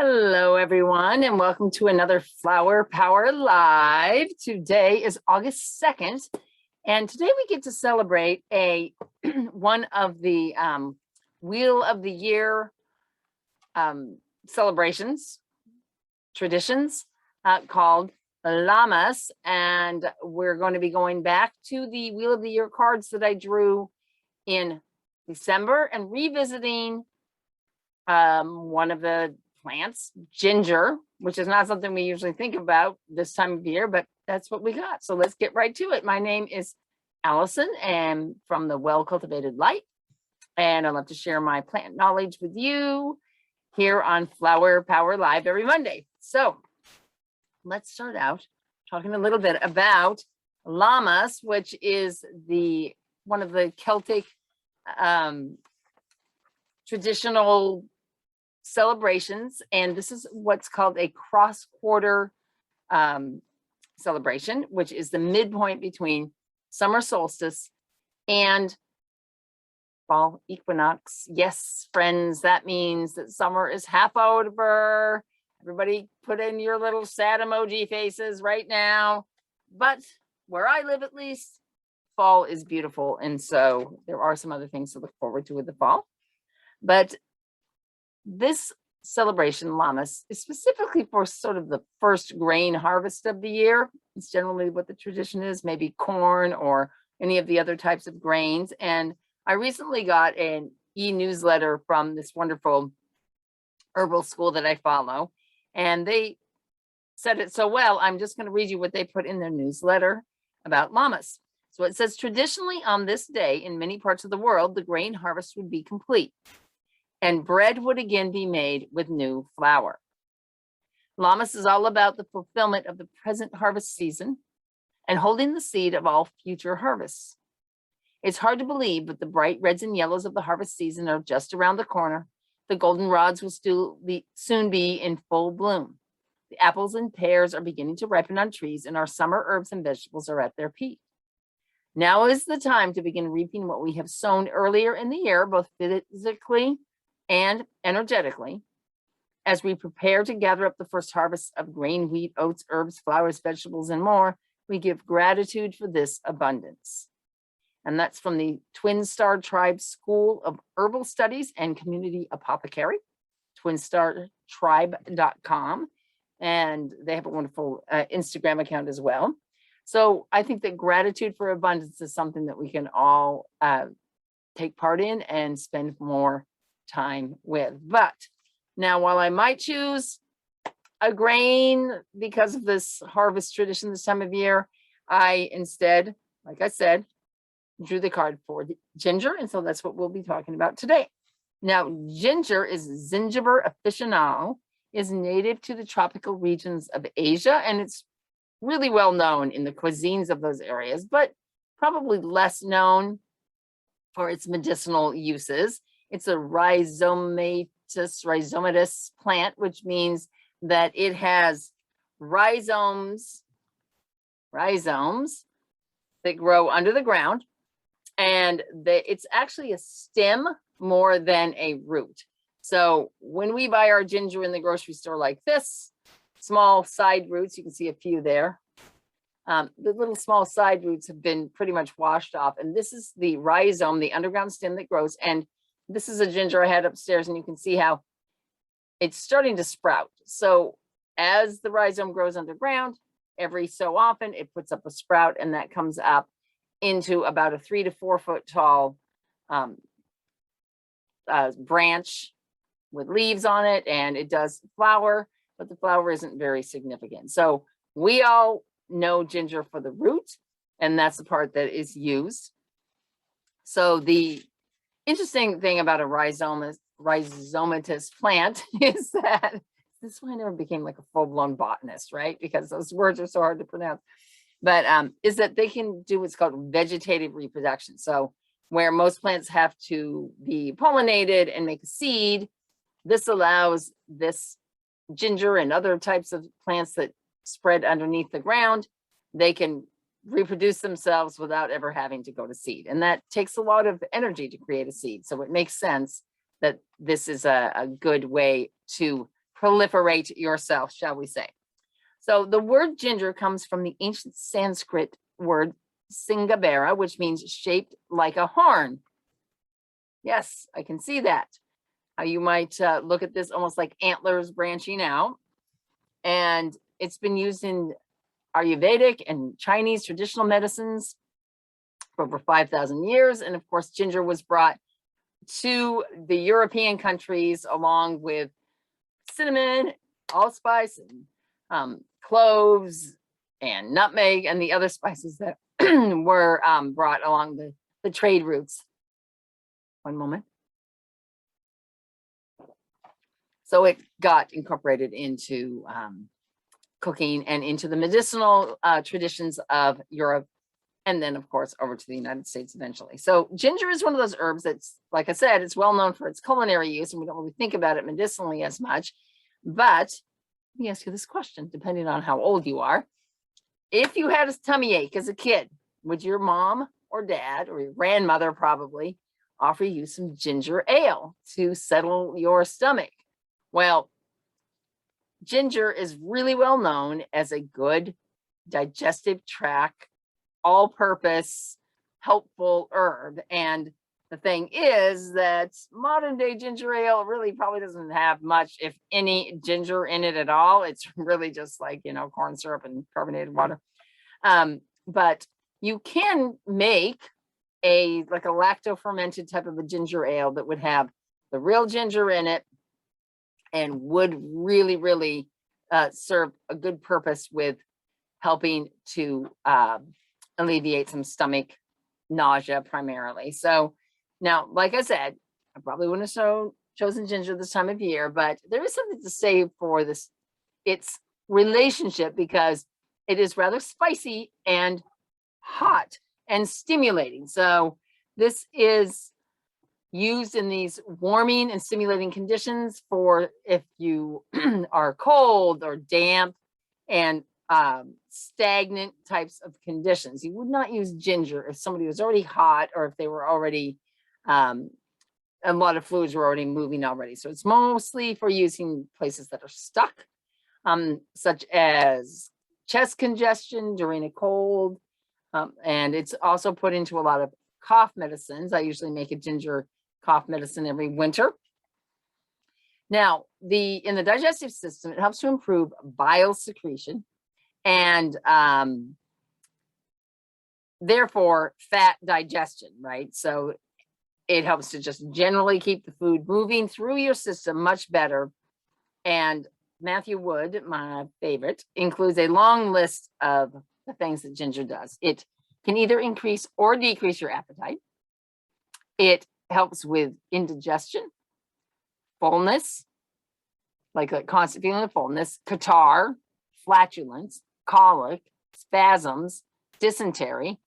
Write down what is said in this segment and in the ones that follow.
Hello, everyone, and welcome to another Flower Power Live. Today is August 2nd, and today we get to celebrate one of the Wheel of the Year celebrations, traditions called Llamas, and we're going to be going back to the Wheel of the Year cards that I drew in December and revisiting one of the plants, ginger, which is not something we usually think about this time of year, but that's what we got. So let's get right to it. My name is Allison and from the Well Cultivated Light, and I love to share my plant knowledge with you here on Flower Power Live every Monday. So let's start out talking a little bit about Llamas, which is one of the Celtic traditional celebrations, and this is what's called a cross-quarter celebration, which is the midpoint between summer solstice and fall equinox. Yes, friends, that means that summer is half over. Everybody put in your little sad emoji faces right now. But where I live, at least, fall is beautiful, and so there are some other things to look forward to with the fall. But this celebration, Llamas, is specifically for sort of the first grain harvest of the year. It's generally what the tradition is, maybe corn or any of the other types of grains. And I recently got an e-newsletter from this wonderful herbal school that I follow, and they said it so well, I'm just going to read you what they put in their newsletter about Llamas. So it says, traditionally on this day in many parts of the world, the grain harvest would be complete, and bread would again be made with new flour. Llamas is all about the fulfillment of the present harvest season and holding the seed of all future harvests. It's hard to believe, but the bright reds and yellows of the harvest season are just around the corner. The goldenrods will soon be in full bloom. The apples and pears are beginning to ripen on trees, and our summer herbs and vegetables are at their peak. Now is the time to begin reaping what we have sown earlier in the year, both physically and energetically, as we prepare to gather up the first harvest of grain, wheat, oats, herbs, flowers, vegetables, and more. We give gratitude for this abundance. And that's from the Twin Star Tribe School of Herbal Studies and Community Apothecary, twinstartribe.com. And they have a wonderful Instagram account as well. So I think that gratitude for abundance is something that we can all take part in and spend more time with. But now, while I might choose a grain because of this harvest tradition this time of year, I instead, like I said, drew the card for the ginger, and so that's what we'll be talking about today. Now, ginger is Zingiber officinale, is native to the tropical regions of Asia, and it's really well known in the cuisines of those areas, but probably less known for its medicinal uses. It's a rhizomatous plant, which means that it has rhizomes that grow under the ground, and it's actually a stem more than a root. So when we buy our ginger in the grocery store like this, small side roots, you can see a few there. The little small side roots have been pretty much washed off, and this is the rhizome, the underground stem that grows. And this is a ginger I had upstairs, and you can see how it's starting to sprout. So as the rhizome grows underground, every so often it puts up a sprout, and that comes up into about a 3 to 4 foot tall branch with leaves on it, and it does flower, but the flower isn't very significant. So we all know ginger for the root, and that's the part that is used. So the interesting thing about a rhizomatous plant is that this is why I never became like a full-blown botanist, right? Because those words are so hard to pronounce. But is that they can do what's called vegetative reproduction. So where most plants have to be pollinated and make a seed, this allows this ginger and other types of plants that spread underneath the ground, they can reproduce themselves without ever having to go to seed. And that takes a lot of energy to create a seed. So it makes sense that this is a good way to proliferate yourself, shall we say. So the word ginger comes from the ancient Sanskrit word singabera, which means shaped like a horn. Yes, I can see that. How you might look at this almost like antlers branching out. And it's been used in Ayurvedic and Chinese traditional medicines for over 5,000 years. And of course, ginger was brought to the European countries along with cinnamon, allspice, and cloves and nutmeg and the other spices that were brought along the trade routes. One moment. So it got incorporated into cooking and into the medicinal traditions of Europe, and then of course over to the United States eventually. So ginger is one of those herbs that's, like I said, it's well known for its culinary use, and we don't really think about it medicinally as much. But let me ask you this question, depending on how old you are. If you had a tummy ache as a kid, would your mom or dad or your grandmother probably offer you some ginger ale to settle your stomach? Well, ginger is really well known as a good digestive tract, all-purpose, helpful herb. And the thing is that modern day ginger ale really probably doesn't have much, if any, ginger in it at all. It's really just like, you know, corn syrup and carbonated water. But you can make like a lacto-fermented type of a ginger ale that would have the real ginger in it and would really, really serve a good purpose with helping to alleviate some stomach nausea primarily. So now, like I said, I probably wouldn't have chosen ginger this time of year, but there is something to say for this, its relationship, because it is rather spicy and hot and stimulating. So this is used in these warming and stimulating conditions for if you are cold or damp and stagnant types of conditions. You would not use ginger if somebody was already hot or if they were already, a lot of fluids were already moving already. So it's mostly for using places that are stuck, such as chest congestion during a cold. And it's also put into a lot of cough medicines. I usually make a ginger cough medicine every winter. Now, in the digestive system, it helps to improve bile secretion and therefore fat digestion, right? So it helps to just generally keep the food moving through your system much better. And Matthew Wood, my favorite, includes a long list of the things that ginger does. It can either increase or decrease your appetite. It helps with indigestion, fullness, like a constant feeling of fullness, catarrh, flatulence, colic, spasms, dysentery,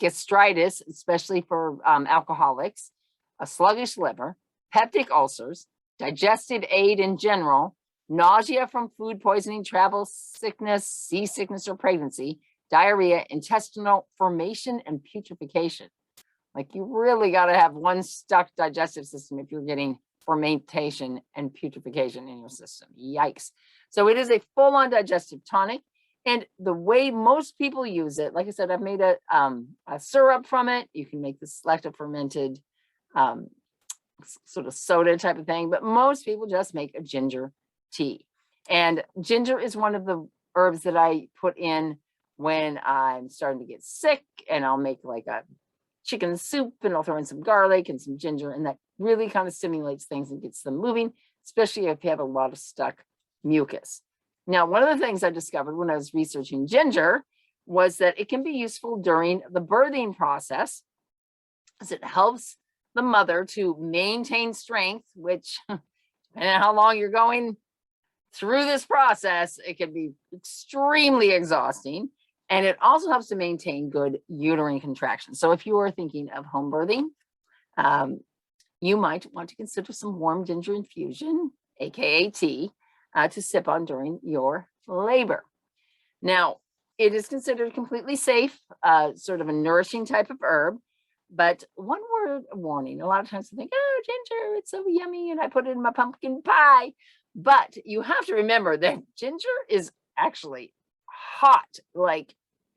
gastritis, especially for alcoholics, a sluggish liver, peptic ulcers, digestive aid in general, nausea from food poisoning, travel sickness, seasickness, or pregnancy, diarrhea, intestinal formation, and putrefaction. Like, you really got to have one stuck digestive system if you're getting fermentation and putrefaction in your system. Yikes. So it is a full-on digestive tonic. And the way most people use it, like I said, I've made a syrup from it. You can make this lacto-fermented sort of soda type of thing, but most people just make a ginger tea. And ginger is one of the herbs that I put in when I'm starting to get sick, and I'll make like a chicken soup and I'll throw in some garlic and some ginger, and that really kind of stimulates things and gets them moving, especially if you have a lot of stuck mucus. Now, one of the things I discovered when I was researching ginger was that it can be useful during the birthing process, as it helps the mother to maintain strength, which, depending on how long you're going through this process, it can be extremely exhausting. And it also helps to maintain good uterine contraction. So if you are thinking of home birthing, you might want to consider some warm ginger infusion, aka tea, to sip on during your labor. Now, it is considered completely safe, sort of a nourishing type of herb, but one word of warning. A lot of times I think, oh, ginger, it's so yummy, and I put it in my pumpkin pie. But you have to remember that ginger is actually hot, like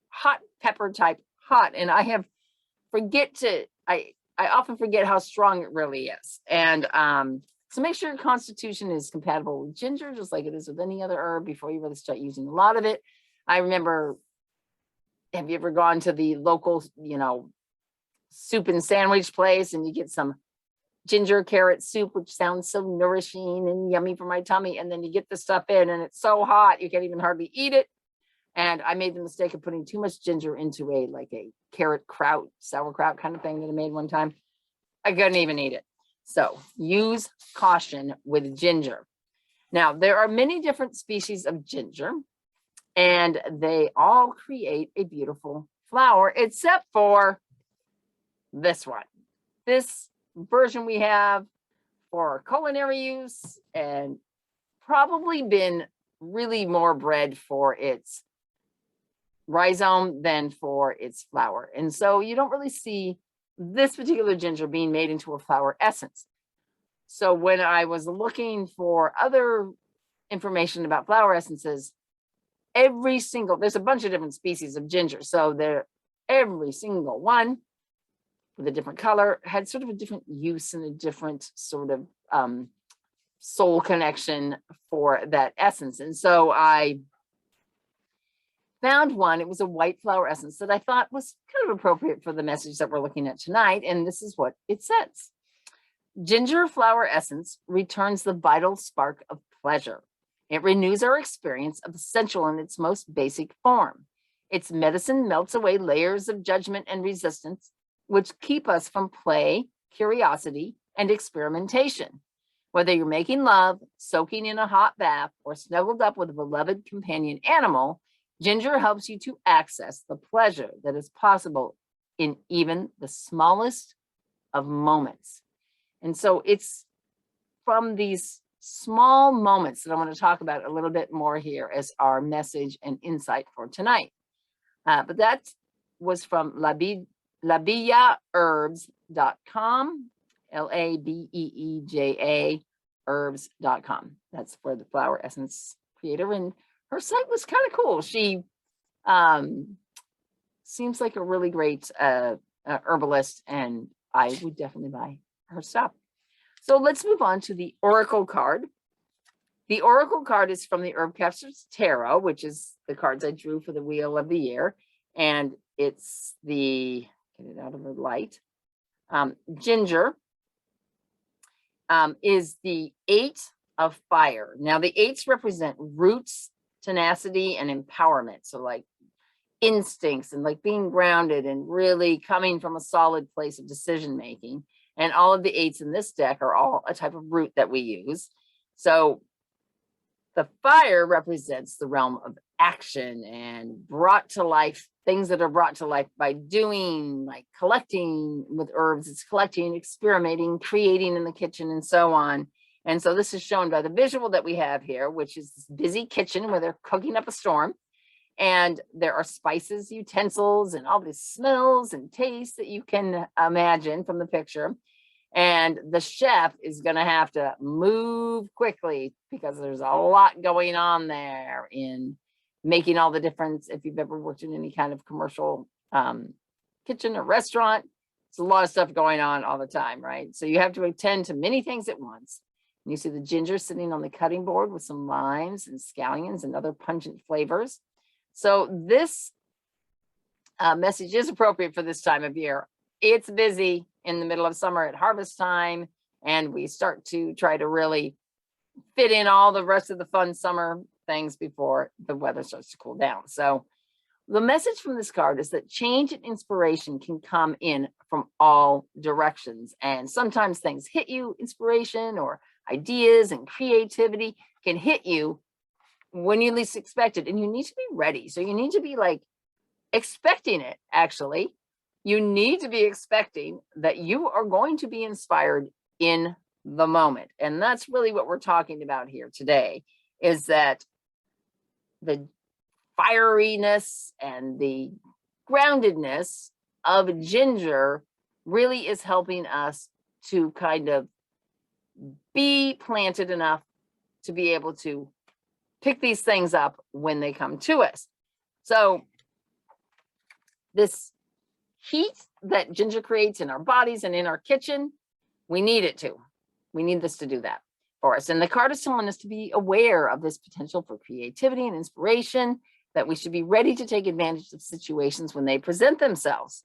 hot pepper type hot. And I often forget how strong it really is. And so make sure your constitution is compatible with ginger, just like it is with any other herb, before you really start using a lot of it. I remember, have you ever gone to the local, soup and sandwich place and you get some ginger carrot soup, which sounds so nourishing and yummy for my tummy, and then you get the stuff in and it's so hot you can't even hardly eat it. And I made the mistake of putting too much ginger into a carrot kraut, sauerkraut kind of thing that I made one time. I couldn't even eat it. So use caution with ginger. Now, there are many different species of ginger, and they all create a beautiful flower, except for this one. This version we have for culinary use, and probably been really more bred for its rhizome than for its flower. And so you don't really see this particular ginger being made into a flower essence. So when I was looking for other information about flower essences, there's a bunch of different species of ginger. So every single one with a different color had sort of a different use and a different sort of soul connection for that essence. And so I found one. It was a white flower essence that I thought was kind of appropriate for the message that we're looking at tonight. And this is what it says. Ginger flower essence returns the vital spark of pleasure. It renews our experience of essential in its most basic form. Its medicine melts away layers of judgment and resistance, which keep us from play, curiosity, and experimentation. Whether you're making love, soaking in a hot bath, or snuggled up with a beloved companion animal, ginger helps you to access the pleasure that is possible in even the smallest of moments. And so it's from these small moments that I want to talk about a little bit more here as our message and insight for tonight. But that was from labeejaherbs.com, LABEEJA herbs.com. That's for the flower essence creator. And her site was kind of cool. She seems like a really great herbalist, and I would definitely buy her stuff. So let's move on to the Oracle card. The Oracle card is from the Herbcrafter's Tarot, which is the cards I drew for the Wheel of the Year. And it's get it out of the light. Ginger is the 8 of fire. Now the 8s represent roots, tenacity, and empowerment. So like instincts and like being grounded and really coming from a solid place of decision making. And all of the 8s in this deck are all a type of root that we use. So the fire represents the realm of action and brought to life, things that are brought to life by doing, like collecting with herbs. It's collecting, experimenting, creating in the kitchen, and so on. And so this is shown by the visual that we have here, which is this busy kitchen where they're cooking up a storm. And there are spices, utensils, and all these smells and tastes that you can imagine from the picture. And the chef is going to have to move quickly because there's a lot going on there in making all the difference. If you've ever worked in any kind of commercial kitchen or restaurant, it's a lot of stuff going on all the time, right? So you have to attend to many things at once. And you see the ginger sitting on the cutting board with some limes and scallions and other pungent flavors. So this message is appropriate for this time of year. It's busy in the middle of summer at harvest time, and we start to try to really fit in all the rest of the fun summer things before the weather starts to cool down. So the message from this card is that change and inspiration can come in from all directions. And sometimes things hit you, inspiration or ideas and creativity can hit you when you least expect it. And you need to be ready. So you need to be like expecting it, actually. You need to be expecting that you are going to be inspired in the moment. And that's really what we're talking about here today, is that the fieriness and the groundedness of ginger really is helping us to kind of be planted enough to be able to pick these things up when they come to us. So this heat that ginger creates in our bodies and in our kitchen, we need it to. We need this to do that for us. And the card is telling us to be aware of this potential for creativity and inspiration, that we should be ready to take advantage of situations when they present themselves.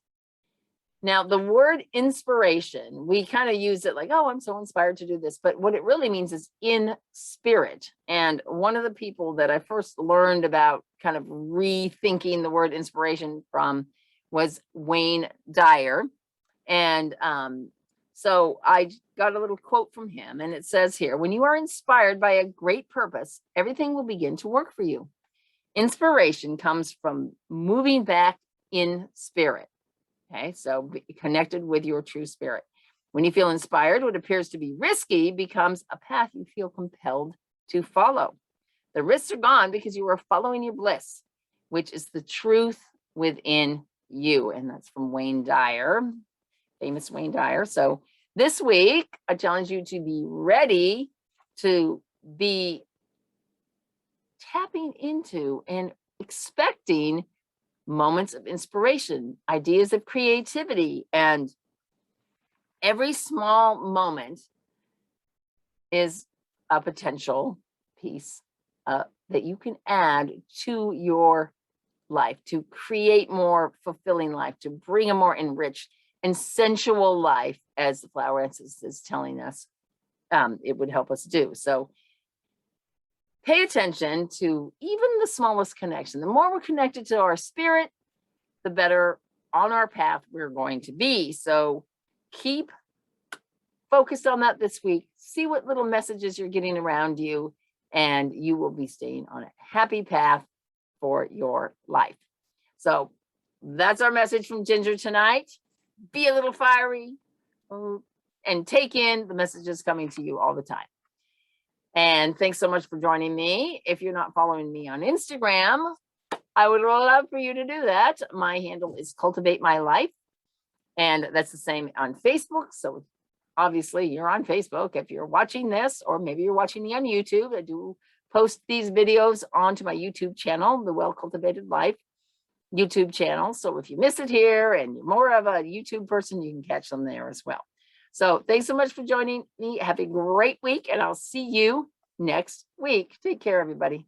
Now, the word inspiration, we kind of use it like, oh, I'm so inspired to do this. But what it really means is in spirit. And one of the people that I first learned about kind of rethinking the word inspiration from was Wayne Dyer. And so I got a little quote from him, and it says here, when you are inspired by a great purpose, everything will begin to work for you. Inspiration comes from moving back in spirit. Okay, so be connected with your true spirit. When you feel inspired, what appears to be risky becomes a path you feel compelled to follow. The risks are gone because you are following your bliss, which is the truth within you. And that's from Wayne Dyer, famous Wayne Dyer. So this week, I challenge you to be ready to be tapping into and expecting moments of inspiration, ideas of creativity, and every small moment is a potential piece that you can add to your life to create more fulfilling life, to bring a more enriched and sensual life, as the flower essence is telling us it would help us do. So pay attention to even the smallest connection. The more we're connected to our spirit, the better on our path we're going to be. So keep focused on that this week. See what little messages you're getting around you, and you will be staying on a happy path for your life. So that's our message from Ginger tonight. Be a little fiery and take in the messages coming to you all the time. And thanks so much for joining me. If you're not following me on Instagram, I would love for you to do that. My handle is Cultivate My Life, and that's the same on Facebook. So obviously you're on Facebook if you're watching this, or maybe you're watching me on YouTube. I do post these videos onto my YouTube channel, the Well Cultivated Life YouTube channel. So if you miss it here and you're more of a YouTube person, you can catch them there as well. So thanks so much for joining me. Have a great week, and I'll see you next week. Take care, everybody.